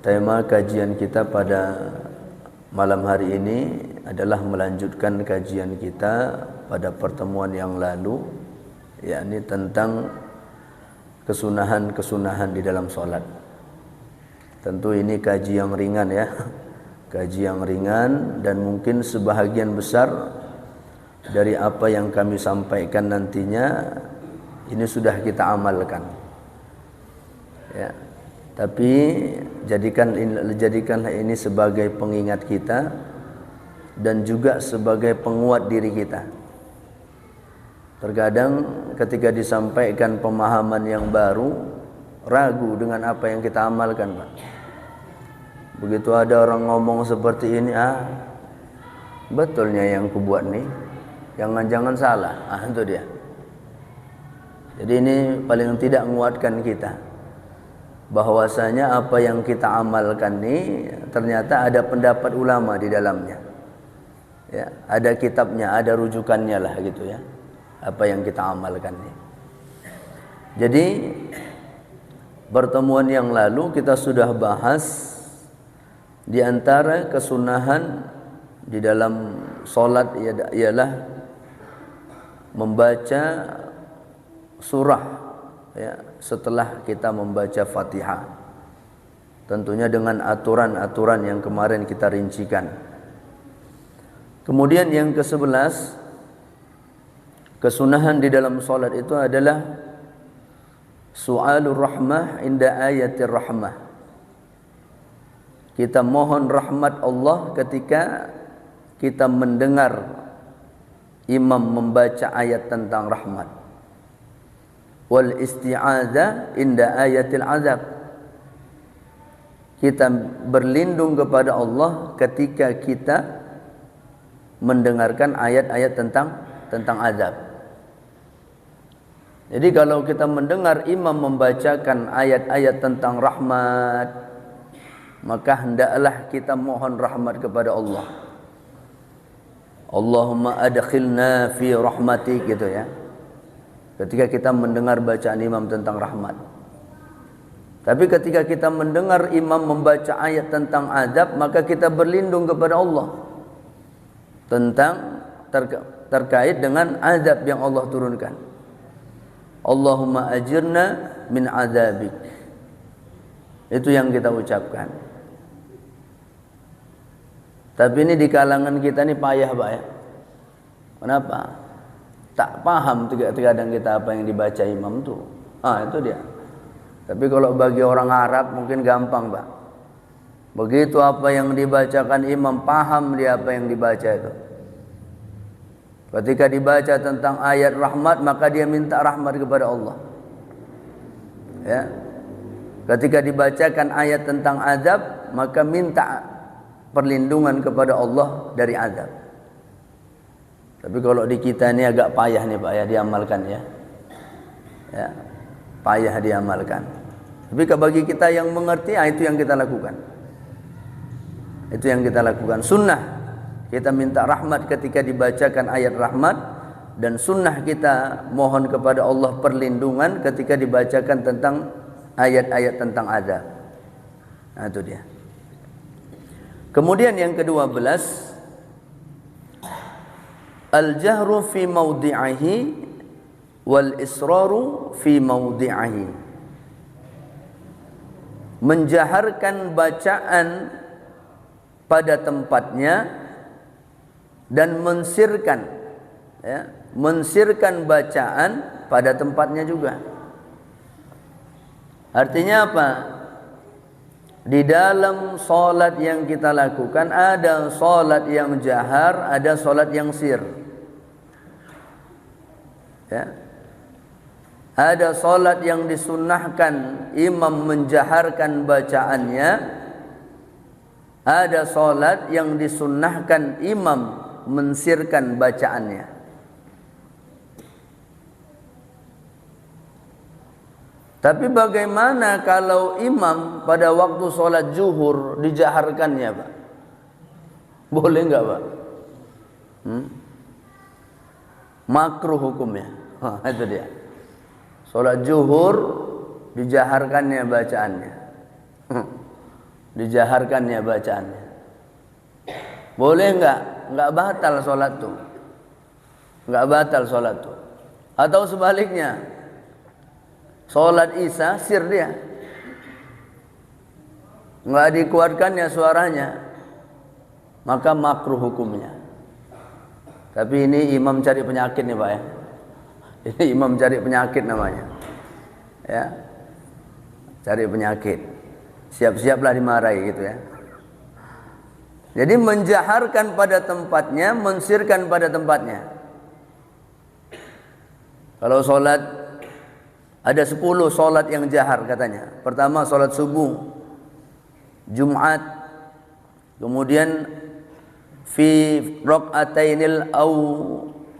Tema kajian kita pada malam hari ini adalah melanjutkan kajian kita pada pertemuan yang lalu, yakni tentang kesunahan-kesunahan di dalam sholat. Tentu ini kaji yang ringan ya, kaji yang ringan, dan mungkin sebahagian besar dari apa yang kami sampaikan nantinya ini sudah kita amalkan ya. Tapi jadikanlah ini sebagai pengingat kita dan juga sebagai penguat diri kita. Terkadang ketika disampaikan pemahaman yang baru, ragu dengan apa yang kita amalkan, Pak. Begitu ada orang ngomong seperti ini, betulnya yang kubuat nih, jangan-jangan salah. Itu dia. Jadi ini paling tidak menguatkan kita bahwasanya apa yang kita amalkan ini ternyata ada pendapat ulama di dalamnya. Ya, ada kitabnya, ada rujukannya lah gitu ya. Apa yang kita amalkan ini. Jadi pertemuan yang lalu kita sudah bahas di antara kesunahan di dalam solat ialah membaca surah ya, setelah kita membaca Fatihah. Tentunya dengan aturan-aturan yang kemarin kita rincikan. Kemudian yang ke-11, kesunahan di dalam solat itu adalah su'alur rahmah inda ayatir rahmah. Kita mohon rahmat Allah ketika kita mendengar imam membaca ayat tentang rahmat. Wal isti'adzah inda ayatil azab. Kita berlindung kepada Allah ketika kita mendengarkan ayat-ayat tentang azab. Jadi kalau kita mendengar imam membacakan ayat-ayat tentang rahmat, maka hendaklah kita mohon rahmat kepada Allah. Allahumma adkhilna fi rahmatik, gitu ya. Ketika kita mendengar bacaan imam tentang rahmat. Tapi ketika kita mendengar imam membaca ayat tentang azab, maka kita berlindung kepada Allah tentang terkait dengan azab yang Allah turunkan. Allahumma ajirna min azabik. Itu yang kita ucapkan. Tapi ini di kalangan kita ini payah, Pak ya. Kenapa? Tak paham terkadang kita apa yang dibaca imam itu. Itu dia. Tapi kalau bagi orang Arab mungkin gampang, Pak. Begitu apa yang dibacakan imam, paham dia apa yang dibaca itu. Ketika dibaca tentang ayat rahmat, maka dia minta rahmat kepada Allah. Ya. Ketika dibacakan ayat tentang azab, maka minta perlindungan kepada Allah dari azab. Tapi kalau di kita ini agak payah nih Pak ya, diamalkan ya. Ya, payah diamalkan. Tapi bagi kita yang mengerti, itu yang kita lakukan. Itu yang kita lakukan. Sunnah, kita minta rahmat ketika dibacakan ayat rahmat. Dan sunnah kita mohon kepada Allah perlindungan ketika dibacakan tentang ayat-ayat tentang azab. Itu dia. Kemudian yang ke-12, al-jahru fi mawdi'ihi wal israru fi mawdi'ihi. Menjaharkan bacaan pada tempatnya dan mensirkan ya, mensirkan bacaan pada tempatnya juga. Artinya apa? Di dalam solat yang kita lakukan ada solat yang jahar, ada solat yang sir. Ya. Ada solat yang disunnahkan imam menjaharkan bacaannya, ada solat yang disunnahkan imam mensirkan bacaannya. Tapi bagaimana kalau imam pada waktu sholat zuhur dijaharkannya, Pak? Boleh enggak, Pak? Makruh hukumnya. Itu dia. Sholat zuhur dijaharkannya bacaannya. dijaharkannya bacaannya. Boleh enggak? Enggak batal sholat tuh. Enggak batal sholat tuh. Atau sebaliknya, sholat Isya sir dia, enggak dikuatkannya suaranya, maka makruh hukumnya. Tapi ini imam cari penyakit nih Pak ya. Ini imam cari penyakit namanya. Ya. Cari penyakit. Siap-siaplah dimarahi gitu ya. Jadi menjaharkan pada tempatnya, mensirkan pada tempatnya. Kalau sholat, ada 10 sholat yang jahar katanya. Pertama sholat subuh, Jumat, kemudian fi raq'atainil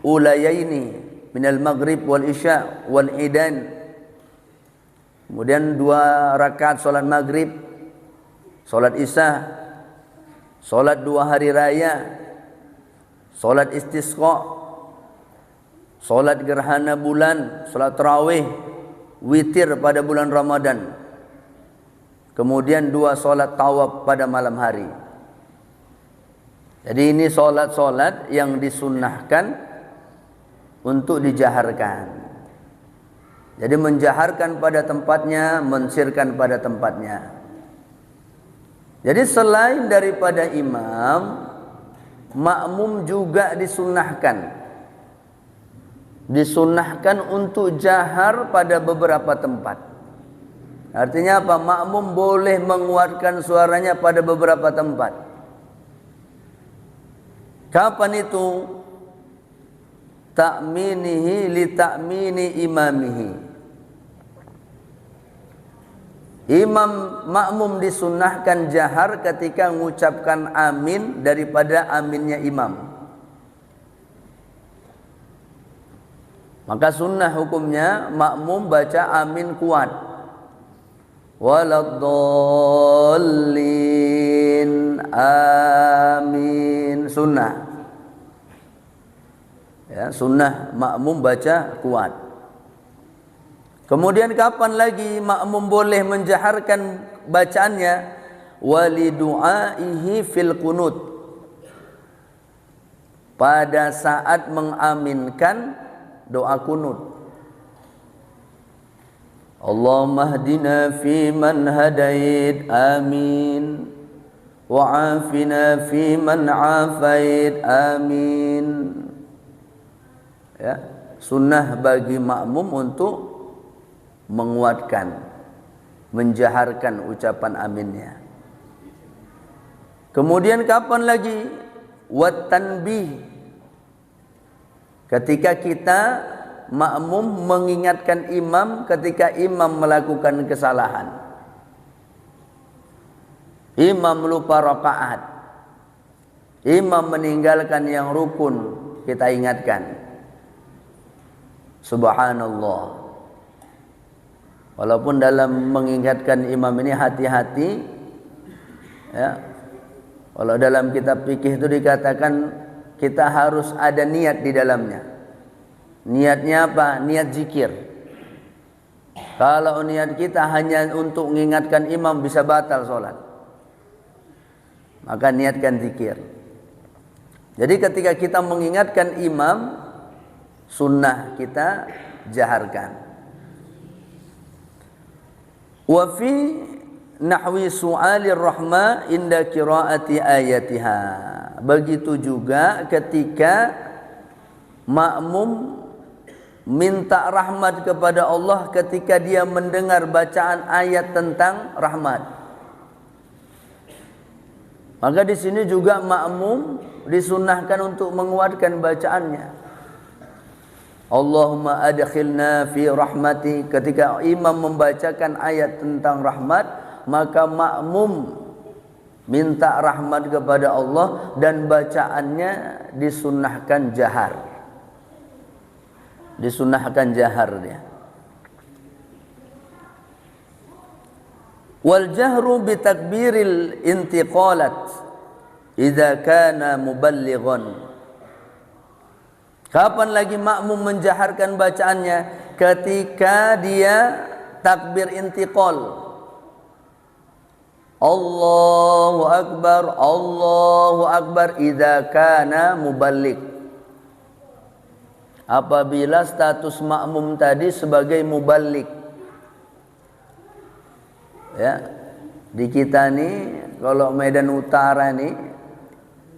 ulayaini minal maghrib wal isya wal idan. Kemudian 2 rakaat sholat maghrib, sholat isya, sholat 2 hari raya, sholat istisqa, sholat gerhana bulan, sholat tarawih, witir pada bulan Ramadan. Kemudian 2 sholat tawaf pada malam hari. Jadi ini sholat-sholat yang disunnahkan untuk dijaharkan. Jadi menjaharkan pada tempatnya, mensirkan pada tempatnya. Jadi selain daripada imam, makmum juga disunnahkan. Disunnahkan untuk jahar pada beberapa tempat. Artinya apa? Makmum boleh menguatkan suaranya pada beberapa tempat. Kapan itu? Ta'minihi li ta'mini imamihi. Imam makmum disunnahkan jahar ketika mengucapkan amin daripada aminnya imam. Maka sunnah hukumnya makmum baca amin kuat. Waladdallin, amin, sunnah. Ya, sunnah makmum baca kuat. Kemudian kapan lagi makmum boleh menjaharkan bacaannya? Walidu'aihi fil qunut. Pada saat mengaminkan doa kunut. Allahumma hdina fi man hadait, amin. Wa'afina fi man afait, amin. Ya, sunnah bagi makmum untuk menguatkan, menjaharkan ucapan aminnya. Kemudian kapan lagi? Wat tanbih. Ketika kita makmum mengingatkan imam ketika imam melakukan kesalahan. Imam lupa rakaat. Imam meninggalkan yang rukun, kita ingatkan. Subhanallah. Walaupun dalam mengingatkan imam ini hati-hati, ya. Kalau dalam kitab fikih itu dikatakan kita harus ada niat di dalamnya. Niatnya apa? Niat zikir. Kalau niat kita hanya untuk mengingatkan imam bisa batal sholat. Maka niatkan zikir. Jadi ketika kita mengingatkan imam, sunnah kita jaharkan. Wa fi nahwi su'alir rahma inda qiraati ayatiha. Begitu juga ketika makmum minta rahmat kepada Allah ketika dia mendengar bacaan ayat tentang rahmat. Maka di sini juga makmum disunnahkan untuk menguatkan bacaannya. Allahumma adkhilna fi rahmati. Ketika imam membacakan ayat tentang rahmat, maka makmum minta rahmat kepada Allah dan bacaannya disunnahkan jahar. Disunnahkan jahar dia. Wal jahru bi takbiril intiqalat idza kana muballighan. Kapan lagi makmum menjaharkan bacaannya? Ketika dia takbir intiqal. Allahu Akbar idza kana muballigh. Apabila status makmum tadi sebagai muballigh. Ya. Di kita nih kalau Medan Utara nih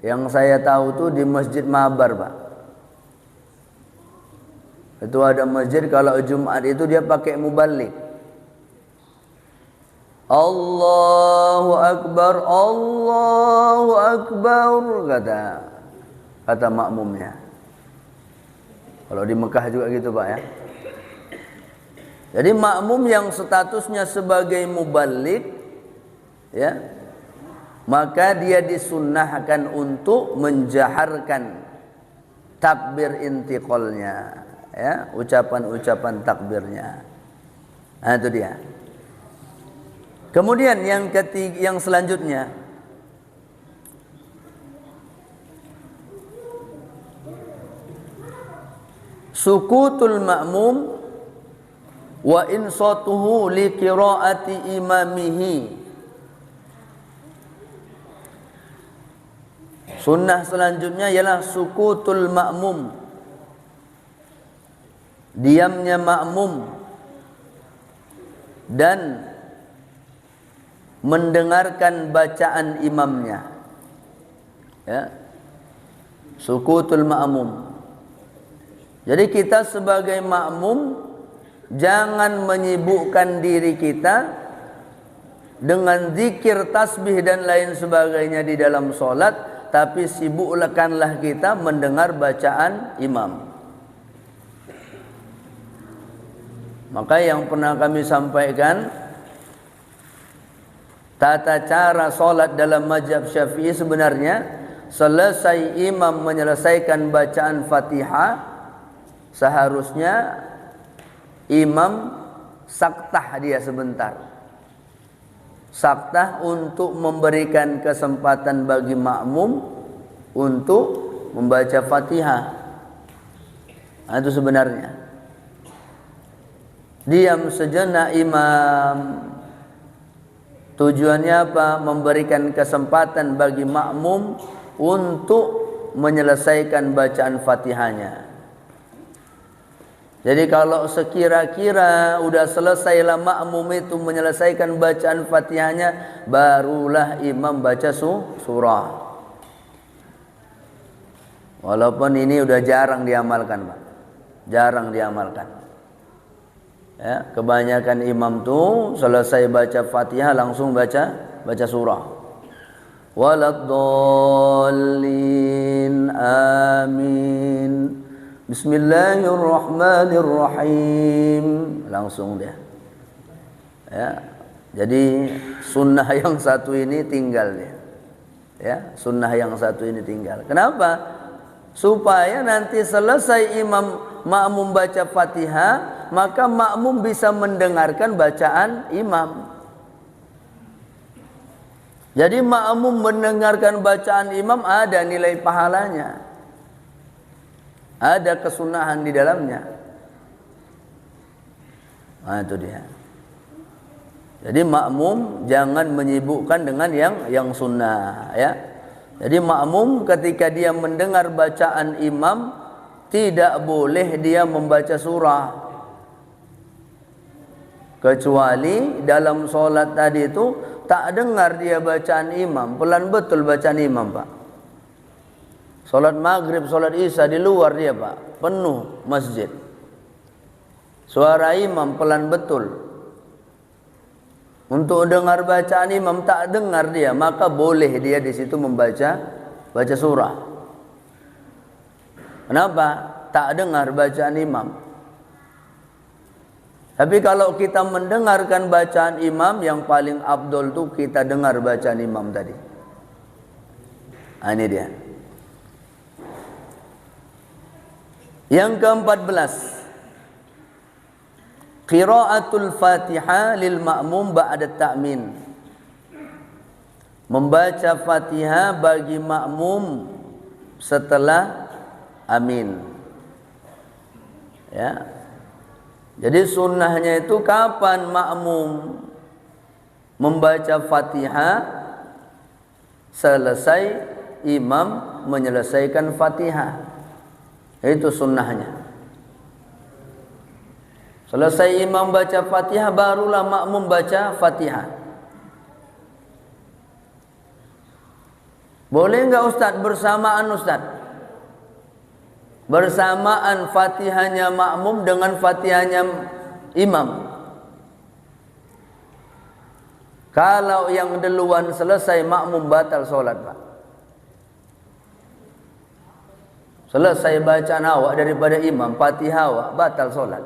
yang saya tahu tuh di Masjid Mabar, Pak. Itu ada masjid kalau Jumat itu dia pakai muballigh. Allahu Akbar kata makmumnya. Kalau di Mekah juga gitu, Pak ya. Jadi makmum yang statusnya sebagai muballigh, ya, maka dia disunnahkan untuk menjaharkan takbir intiqalnya, ya, ucapan-ucapan takbirnya. Nah, itu dia. Kemudian yang ketiga, yang selanjutnya, sukutul ma'mum wa insatuhu li qiraati imamihi. Sunnah selanjutnya ialah sukutul ma'mum, diamnya makmum dan mendengarkan bacaan imamnya. Ya. Sukutul ma'mum. Jadi kita sebagai makmum jangan menyibukkan diri kita dengan zikir, tasbih dan lain sebagainya di dalam solat, tapi sibukkanlah kita mendengar bacaan imam. Maka yang pernah kami sampaikan, tata cara solat dalam mazhab Syafi'i sebenarnya selesai imam menyelesaikan bacaan Fatihah, seharusnya imam saktah dia sebentar. Saktah untuk memberikan kesempatan bagi makmum untuk membaca Fatihah. Nah, itu sebenarnya. Diam sejenak imam. Tujuannya apa? Memberikan kesempatan bagi makmum untuk menyelesaikan bacaan Fatihahnya. Jadi kalau sekira-kira udah selesailah makmum itu menyelesaikan bacaan Fatihahnya, barulah imam baca surah. Walaupun ini udah jarang diamalkan, Pak. Jarang diamalkan. Ya, kebanyakan imam tuh selesai baca Fatihah langsung baca surah. Waladdallin, amin. Bismillahirrahmanirrahim, langsung dia. Ya, jadi sunnah yang satu ini tinggal dia. Ya, sunnah yang satu ini tinggal. Kenapa? Supaya nanti selesai imam makmum baca Fatihah, maka makmum bisa mendengarkan bacaan imam. Jadi makmum mendengarkan bacaan imam ada nilai pahalanya. Ada kesunahan di dalamnya. Nah, itu dia. Jadi makmum jangan menyibukkan dengan yang sunnah, ya. Jadi makmum ketika dia mendengar bacaan imam tidak boleh dia membaca surah. Kecuali dalam solat tadi itu tak dengar dia bacaan imam, pelan betul bacaan imam, Pak. Solat maghrib, solat isya di luar dia, Pak, penuh masjid. Suara imam pelan betul. Untuk dengar bacaan imam tak dengar dia, maka boleh dia di situ baca surah. Kenapa? Tak dengar bacaan imam. Tapi kalau kita mendengarkan bacaan imam, yang paling afdol tuh kita dengar bacaan imam tadi. Nah, ini dia. Yang ke-14, qiraatul Fatihah lil ma'mum ba'da ta'min. Membaca Fatihah bagi makmum setelah amin. Ya. Jadi sunnahnya itu kapan makmum membaca Fatihah selesai imam menyelesaikan Fatihah. Itu sunnahnya. Selesai imam baca Fatihah, barulah makmum baca Fatihah. Boleh enggak Ustaz bersamaan Ustaz? Bersamaan Fatihahnya makmum dengan Fatihahnya imam. Kalau yang duluan selesai makmum batal solat, Pak. Selesai bacaan awak daripada imam, Fatihah awak, batal solat.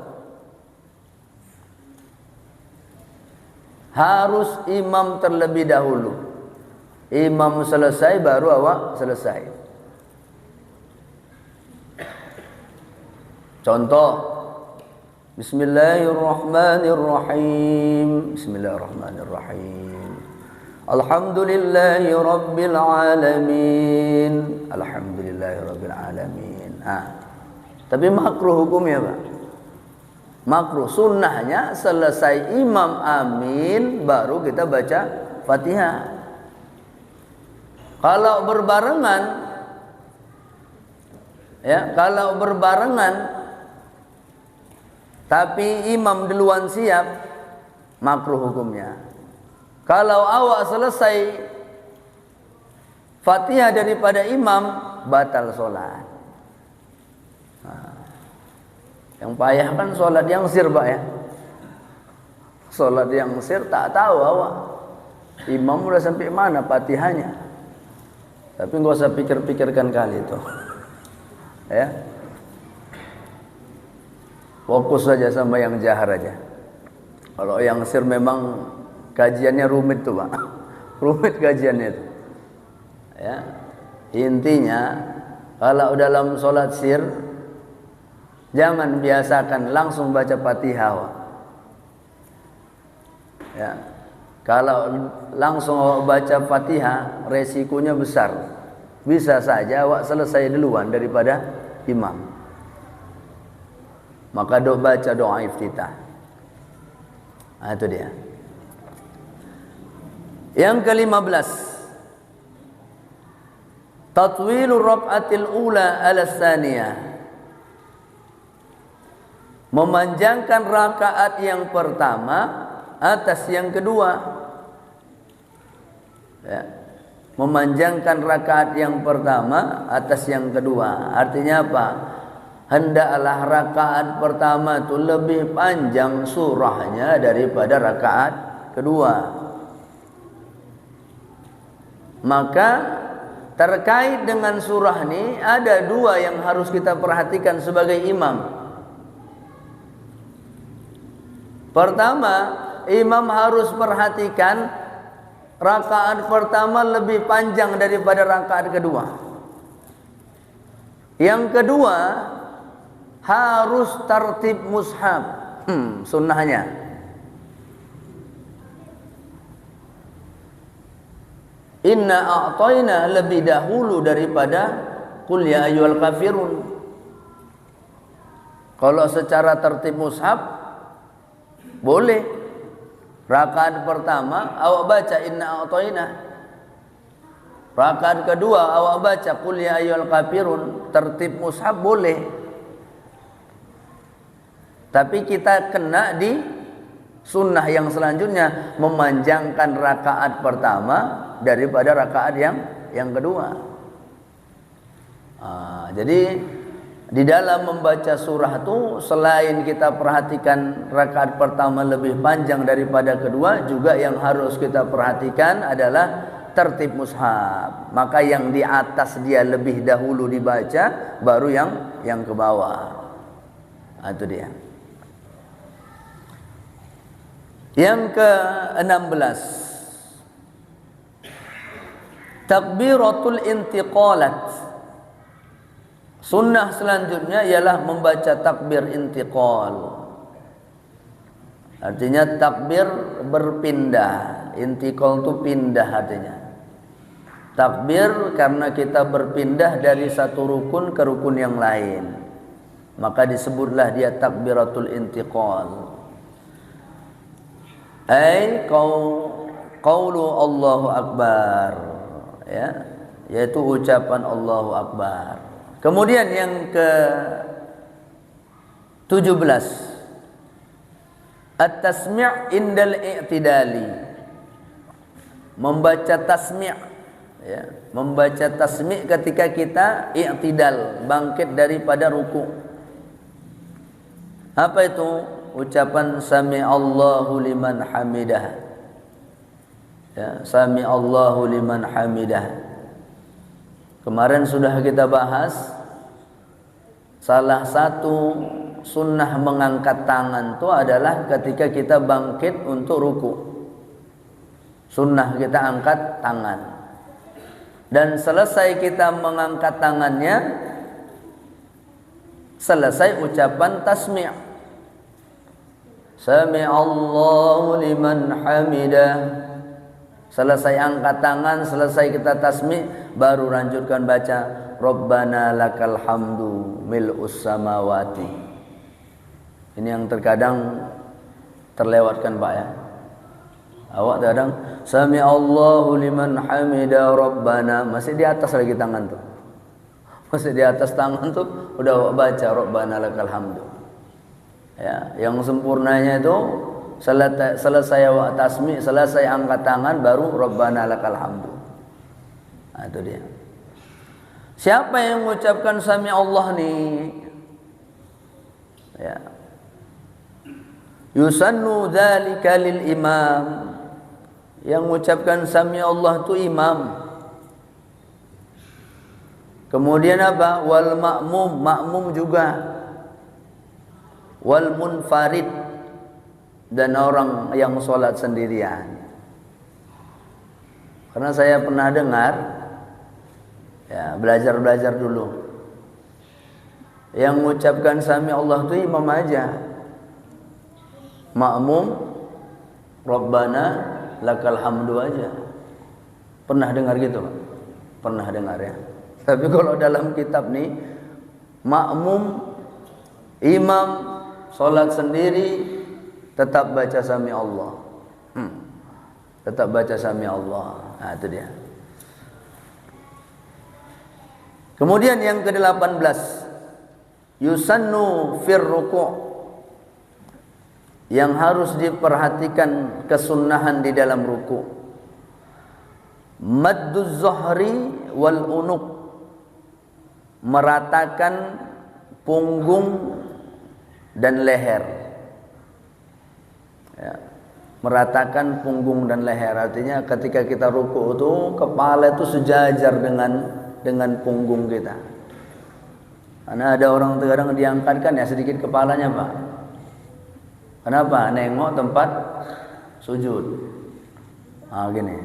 Harus imam terlebih dahulu. Imam selesai baru awak selesai. Contoh, Bismillahirrahmanirrahim. Bismillahirrahmanirrahim. Alhamdulillahi rabbil alamin. Alhamdulillahi rabbil alamin. Tapi makruh hukumnya, Pak. Makruh. Sunnahnya selesai imam amin baru kita baca Fatihah. Kalau berbarengan, ya, kalau berbarengan tapi imam duluan siap, makruh hukumnya. Kalau awak selesai Fatihah daripada imam, batal solat. Yang payah kan solat yang sir, Pak, ya. Solat yang sir tak tahu awak imam udah sampai mana Fatihahnya. Tapi nggak usah pikir-pikirkan kali itu, ya. Fokus saja sama yang jahar aja. Kalau yang sir memang kajiannya rumit tuh, Pak. Rumit kajiannya itu. Ya. Intinya kalau dalam sholat sir jangan biasakan langsung baca Fatihah, Pak. Ya. Kalau langsung awak baca Fatihah resikonya besar. Bisa saja awak selesai duluan daripada imam. Maka baca doa iftitah. Itu dia. Yang ke-15, tatwilur rak'atil ula ala tsaniyah. Memanjangkan rakaat yang pertama atas yang kedua. Ya. Memanjangkan rakaat yang pertama atas yang kedua. Artinya apa? Hendaklah rakaat pertama itu lebih panjang surahnya daripada rakaat kedua. Maka terkait dengan surah ini ada dua yang harus kita perhatikan sebagai imam. Pertama, imam harus perhatikan rakaat pertama lebih panjang daripada rakaat kedua. Yang kedua, harus tertib mushaf. Sunnahnya. Inna a'tayna lebih dahulu daripada Qul ya ayyuhal kafirun. Kalau secara tertib mushaf boleh. Rakaat pertama awak baca inna a'tayna. Rakaat kedua awak baca Qul ya ayyuhal kafirun. Tertib mushaf boleh. Tapi kita kena di sunnah yang selanjutnya, memanjangkan rakaat pertama daripada rakaat yang kedua. Jadi di dalam membaca surah itu selain kita perhatikan rakaat pertama lebih panjang daripada kedua, juga yang harus kita perhatikan adalah tertib mushaf. Maka yang di atas dia lebih dahulu dibaca, baru yang ke bawah. Itu dia. Yang ke-16, takbiratul intiqalat. Sunnah selanjutnya ialah membaca takbir intiqal. Artinya takbir berpindah. Intiqal itu pindah artinya. Takbir karena kita berpindah dari satu rukun ke rukun yang lain. Maka disebutlah dia takbiratul intiqal. qaulu Allahu Akbar, ya, yaitu ucapan Allahu Akbar. Kemudian yang ke 17, at-tasmi' indal i'tidali, membaca tasmi', ya, membaca tasmi' ketika kita i'tidal, bangkit daripada ruku. Apa itu? Ucapan sami Allahu liman hamidah, ya, sami Allahu liman hamidah. Kemarin sudah kita bahas salah satu sunnah mengangkat tangan itu adalah ketika kita bangkit untuk ruku. Sunnah kita angkat tangan. Dan selesai kita mengangkat tangannya, selesai ucapan tasmi'. Sami Allahu liman hamidah. Selesai angkat tangan, selesai kita tasmi', baru lanjutkan baca Rabbana lakal hamdu mil'us samawati. Ini yang terkadang terlewatkan Pak, ya. Awak kadang Sami Allahu liman hamida Rabbana, masih di atas lagi tangan tuh. Masih di atas tangan tuh udah awak baca Rabbana lakal hamdu. Ya, yang sempurnanya itu selesai awak tasmi', selesai angkat tangan, baru Rabbana lakal hamdu. Nah, itu dia. Siapa yang mengucapkan Sami Allah nih? Ya. Yusannu dzalika lil imam. Yang mengucapkan Sami Allah itu imam. Kemudian apa? Wal ma'mum, makmum juga. Wal munfarid, dan orang yang sholat sendirian. Karena saya pernah dengar, ya, belajar dulu, yang mengucapkan Sami Allah itu imam aja. Makmum Rabbana lakal hamdu aja. Pernah dengar gitu Pak? Pernah dengar, ya. Tapi kalau dalam kitab nih, makmum, imam, sholat sendiri, tetap baca Sami Allah. Tetap baca Sami Allah. Nah, itu dia. Kemudian yang ke-18, yusannu fir ruku', yang harus diperhatikan kesunnahan di dalam ruku'. Madduz zuhri wal unuq, meratakan punggung dan leher. Ya, meratakan punggung dan leher, artinya ketika kita ruku itu kepala itu sejajar dengan punggung kita. Karena ada orang terkadang diangkatkan ya sedikit kepalanya Pak. Kenapa? Nengok tempat sujud. Nah, gini.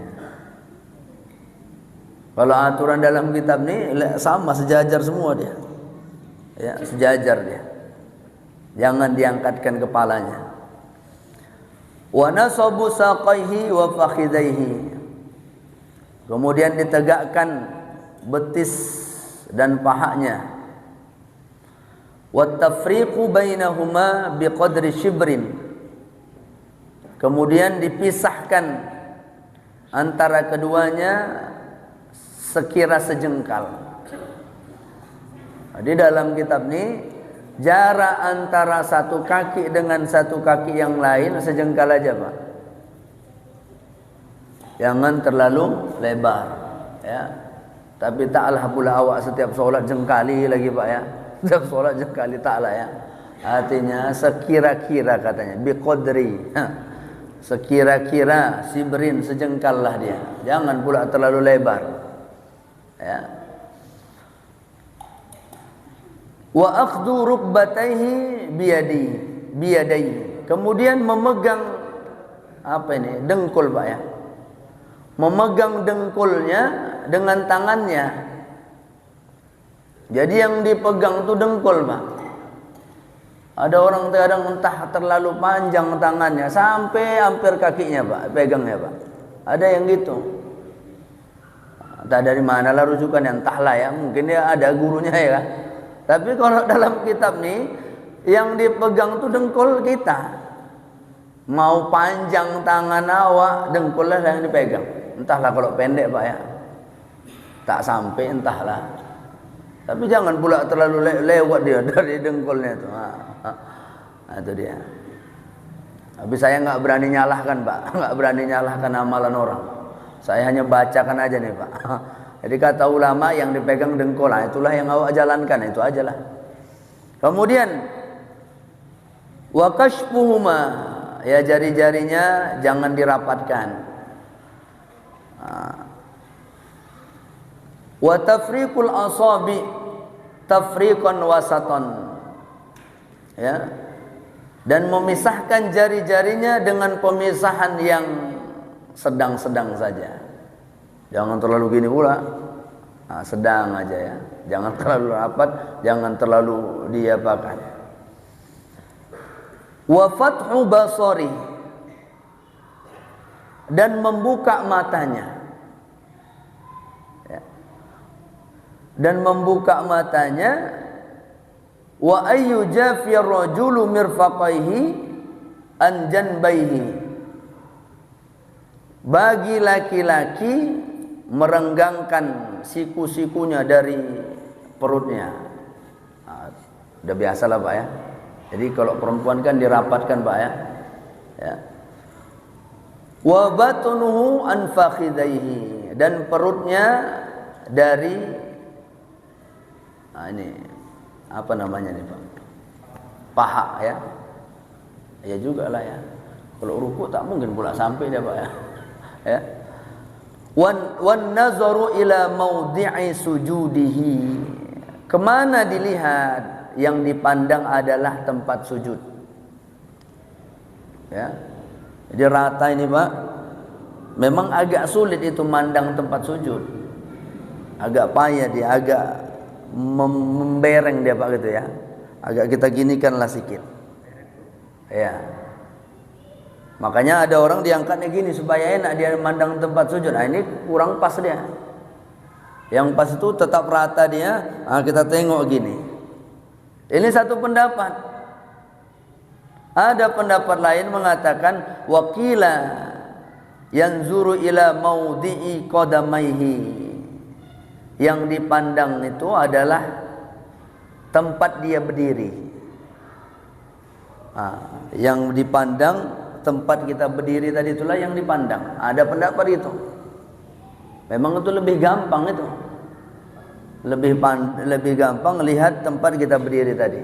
Kalau aturan dalam kitab ini sama, sejajar semua dia. Ya, sejajar dia. Jangan diangkatkan kepalanya. Wa nasabu saqaihi wa fakhidaihi. Kemudian ditegakkan betis dan pahanya. Wa tafriqu bainahuma biqadri shibrin. Kemudian dipisahkan antara keduanya sekira sejengkal. Di dalam kitab ini jarak antara satu kaki dengan satu kaki yang lain sejengkal aja Pak. Jangan terlalu lebar, ya. Tapi taklah pula awak setiap solat jengkali lagi Pak, ya. Setiap solat jengkali taklah, ya. Artinya sekira-kira katanya biqadri. Sekira-kira sibrin, sejengkal lah dia. Jangan pula terlalu lebar. Ya. Wa akhdhu rukbatayhi biyadayhi. Kemudian memegang apa ini? Dengkul Pak, ya. Memegang dengkulnya dengan tangannya. Jadi yang dipegang itu dengkul Pak. Ada orang terkadang entah terlalu panjang tangannya sampai hampir kakinya Pak, pegangnya Pak. Ada yang gitu. Entah dari mana lah rujukan, entahlah ya, mungkin dia ada gurunya ya. Tapi kalau dalam kitab nih yang dipegang itu dengkul kita. mau panjang tangan awak, dengkullah yang dipegang. Entahlah kalau pendek Pak ya, tak sampai entahlah. Tapi jangan pula terlalu lewat dia dari dengkulnya itu. Itu dia. Tapi saya nggak berani nyalahkan Pak, nggak berani nyalahkan amalan orang. Saya hanya bacakan aja nih Pak. Jadi kata ulama yang dipegang dengkul, itulah yang awak jalankan, itu ajalah. Kemudian wa kashfuhuma, ya jari-jarinya jangan dirapatkan. Wa tafriqul asabi tafriqan wasaton, ya, dan memisahkan jari-jarinya dengan pemisahan yang sedang-sedang saja. Jangan terlalu gini pula, sedang aja ya. Jangan terlalu rapat, jangan terlalu diapakan. Wa fathu basari, dan membuka matanya. Dan membuka matanya. Wa ayyujafi ar-rajulu mirfaqaihi an janbaihi, bagi laki-laki merenggangkan siku-sikunya dari perutnya. Udah biasalah Pak ya. Jadi kalau perempuan kan dirapatkan Pak ya. Wa batunuhu an fakhidaihi, dan perutnya dari ini apa namanya nih Pak? Paha ya. Ya juga lah ya. Kalau ruku tak mungkin pula sampai dia Pak ya. Ya. Wan nazaru ila maudhi'i sujudihi, kemana dilihat yang dipandang adalah tempat sujud. Ya. Jadi rata ini Pak. Memang agak sulit itu mandang tempat sujud. Agak payah dia, agak membereng dia Pak gitu ya. Agak kita ginikanlah sikit. Ya. Makanya ada orang diangkatnya gini supaya enak dia mandang tempat sujud. Nah ini kurang pas dia. Yang pas itu tetap rata dia. Kita tengok gini. Ini satu pendapat. Ada pendapat lain mengatakan waqila yanzuru ila maudhi'i qadamaihi, yang dipandang itu adalah tempat dia berdiri. Yang dipandang tempat kita berdiri tadi, itulah yang dipandang. Ada pendapat itu. Memang itu lebih gampang itu. Lebih gampang lihat tempat kita berdiri tadi.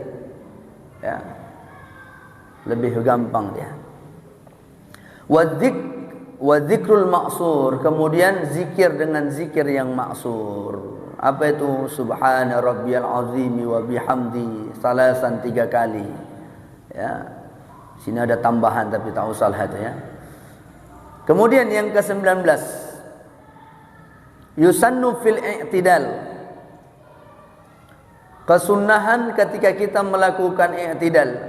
Ya. Lebih gampang dia. Wa dzikrul ma'sur, kemudian zikir dengan zikir yang ma'sur. Apa itu? Subhana rabbiyal azimi wa bihamdi salasan 3 kali. Ya. Sini ada tambahan tapi tak usah lah itu ya. Kemudian yang ke-19, yusannu fil i'tidal, kesunahan ketika kita melakukan i'tidal,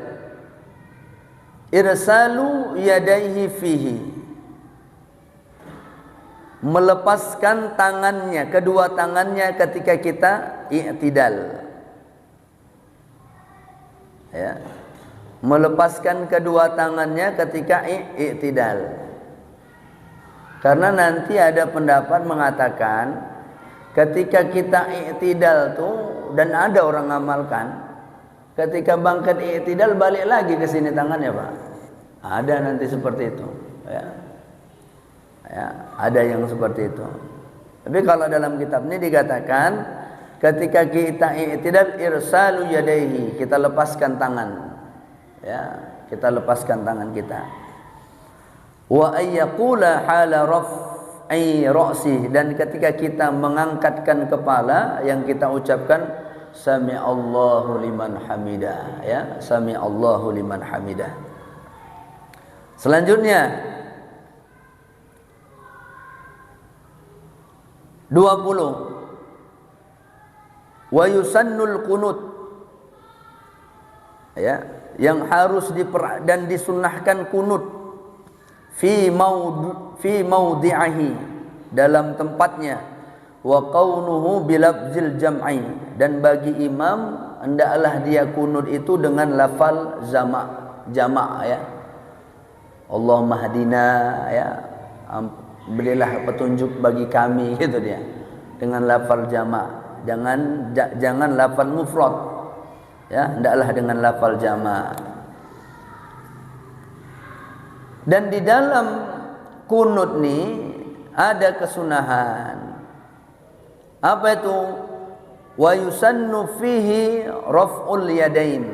irsalu yadaihi fihi, melepaskan tangannya, kedua tangannya ketika kita i'tidal. Ya. Melepaskan kedua tangannya ketika i'tidal. Karena nanti ada pendapat mengatakan ketika kita i'tidal tuh, dan ada orang ngamalkan, ketika bangkit i'tidal balik lagi ke sini tangannya Pak. Ada nanti seperti itu. Ya. Ya, ada yang seperti itu. Tapi kalau dalam kitab ini dikatakan ketika kita i'tidal irsalu yadaihi, kita lepaskan tangan. Ya, kita lepaskan tangan kita. Wa ayyaqula hala raf'i ra'si, dan ketika kita mengangkatkan kepala yang kita ucapkan sami'allahu liman hamidah, ya, sami'allahu liman hamidah. Selanjutnya 20, wa yusannul qunut, ya, yang harus dan disunnahkan kunut fi maudhi'ihi, dalam tempatnya, wa qaunuhu bilafzil jam'i, dan bagi imam hendaklah dia kunut itu dengan lafal jamak ya. Allahumma hadina, ya, berilah petunjuk bagi kami, gitu dia, dengan lafal jamak. Jangan lafal mufrad, ya, hendaklah dengan lafal jamak. Dan di dalam kunut nih ada kesunahan. Apa itu? Wa yusannu fihi raf'ul yadain.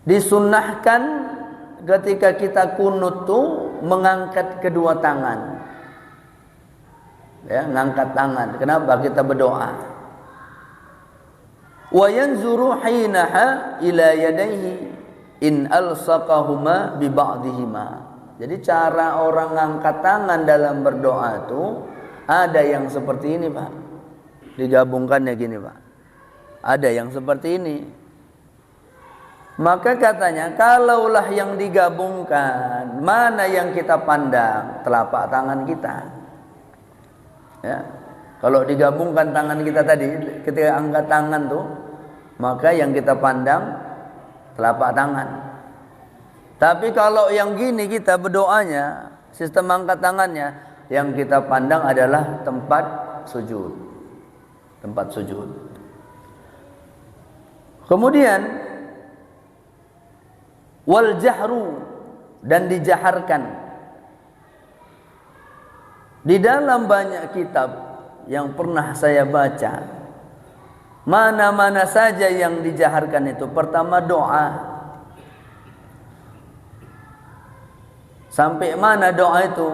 Disunnahkan ketika kita kunut tuh mengangkat kedua tangan. Ya, ngangkat tangan. Kenapa? Kita berdoa. Wa yanzuru hinaha ila yadayhi in alsaqahuma bi ba'dihima. Jadi cara orang ngangkat tangan dalam berdoa itu ada yang seperti ini, Pak. Digabungkannya gini, Pak. Ada yang seperti ini. Maka katanya, kalaulah yang digabungkan, mana yang kita pandang? Telapak tangan kita. Ya. Kalau digabungkan tangan kita tadi, ketika angkat tangan tuh, maka yang kita pandang telapak tangan. Tapi kalau yang gini kita berdoanya, sistem angkat tangannya, yang kita pandang adalah tempat sujud. Tempat sujud. Kemudian wal jahru, dan dijaharkan. Di dalam banyak kitab yang pernah saya baca, mana-mana saja yang dijaharkan itu, pertama doa. Sampai mana doa itu?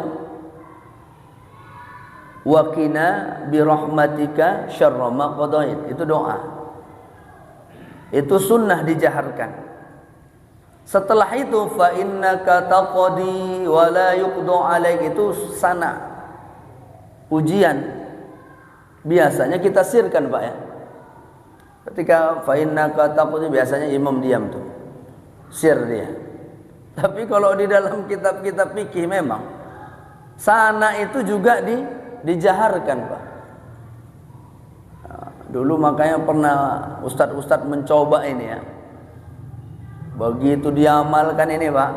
Wa qina bi rahmatika syarra ma qadait. Itu doa. Itu sunnah dijaharkan. Setelah itu fa innaka taqdi wa la yuqda alaik, itu sana. Pujian. Biasanya kita sirkan, Pak, ya. Ketika fa innaka taqdi, biasanya imam diam tuh. Sir dia. Tapi kalau di dalam kitab-kitab fikih memang sana itu juga dijaharkan, Pak. Nah, dulu makanya pernah ustadz-ustadz mencoba ini, ya. Begitu diamalkan ini, Pak,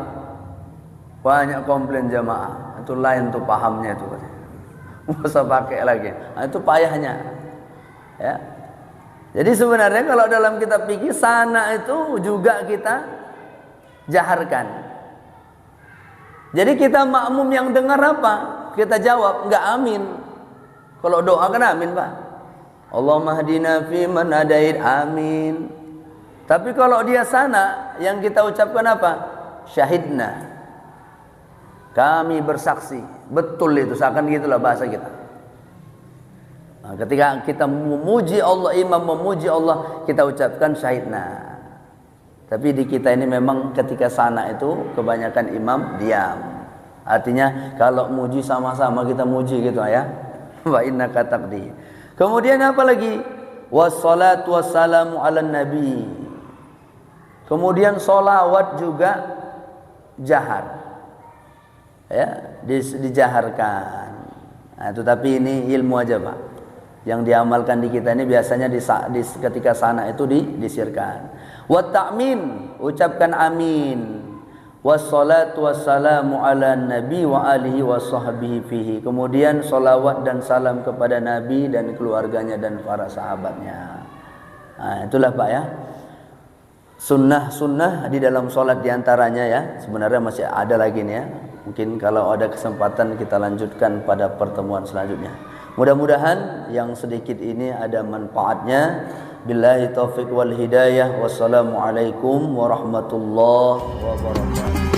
banyak komplain jamaah. Itu lain tuh pahamnya itu. Nggak usah pakai lagi. Nah, itu payahnya. Ya. Jadi sebenarnya kalau dalam kitab fikih sana itu juga kita jaharkan. Jadi kita makmum yang dengar apa? Kita jawab, enggak amin. Kalau doa kan amin, Pak. Allahumma hadina fi man hadait, amin. Tapi kalau dia sana, yang kita ucapkan apa? Syahidna. Kami bersaksi. Betul itu, seakan gitulah bahasa kita. Nah, ketika kita memuji Allah, imam memuji Allah, kita ucapkan syahidna. Tapi di kita ini memang ketika sana itu kebanyakan imam diam. Artinya kalau muji sama-sama kita muji gitu, ya. Wa innaka taqdi. Kemudian apa lagi? Wassalatu wassalamu ala nabi. Kemudian solawat juga jahar. Ya, dijaharkan. Nah, itu tapi ini ilmu aja, Pak. Yang diamalkan di kita ini biasanya ketika sana itu disirkan. Wa ta'min, ucapkan amin. Wassalatu wassalamu ala nabi wa alihi wa sahbihi fihi. Kemudian solawat dan salam kepada Nabi dan keluarganya dan para sahabatnya. Nah, itulah, Pak, ya. Sunnah-sunnah di dalam sholat diantaranya, ya. Sebenarnya masih ada lagi nih, ya. Mungkin kalau ada kesempatan kita lanjutkan pada pertemuan selanjutnya. Mudah-mudahan yang sedikit ini ada manfaatnya. Billahi taufiq wal hidayah. Wassalamualaikum warahmatullahi wabarakatuh.